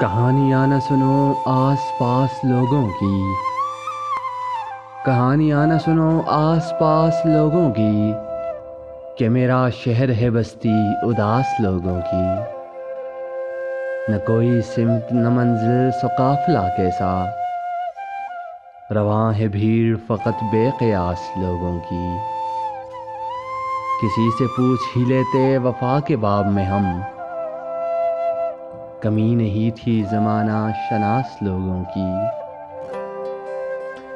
कहानियाँ न सुनो आस पास लोगों की। कहानियाँ न सुनो आस पास लोगों की, कि मेरा शहर है बस्ती उदास लोगों की। न कोई सिमत न मंजिल सो काफिला कैसा, रवां है भीड़ फ़कत बेक़यास लोगों की। किसी से पूछ ही लेते वफ़ा के बाब में हम, कमी नहीं थी ज़माना शनास लोगों की।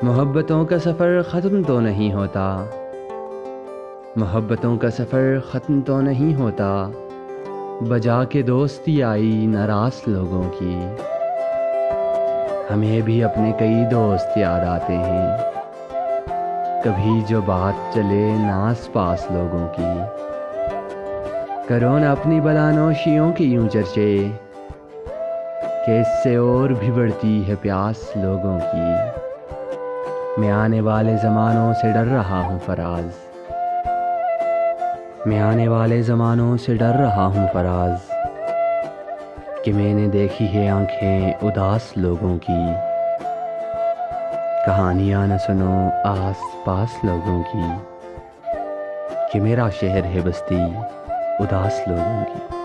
मोहब्बतों का सफ़र ख़त्म तो नहीं होता, मोहब्बतों का सफ़र ख़त्म तो नहीं होता, बजा के दोस्ती आई नाराज़ लोगों की। हमें भी अपने कई दोस्त याद आते हैं, कभी जो बात चले नास पास लोगों की। करो न अपनी बलानोशियों की यूं चर्चे, कि इससे और भी बढ़ती है प्यास लोगों की। मैं आने वाले ज़मानों से डर रहा हूँ फराज, मैं आने वाले ज़मानों से डर रहा हूँ फराज, कि मैंने देखी है आंखें उदास लोगों की। कहानियाँ न सुनो आस पास लोगों की, कि मेरा शहर है बस्ती उदास लोगों की।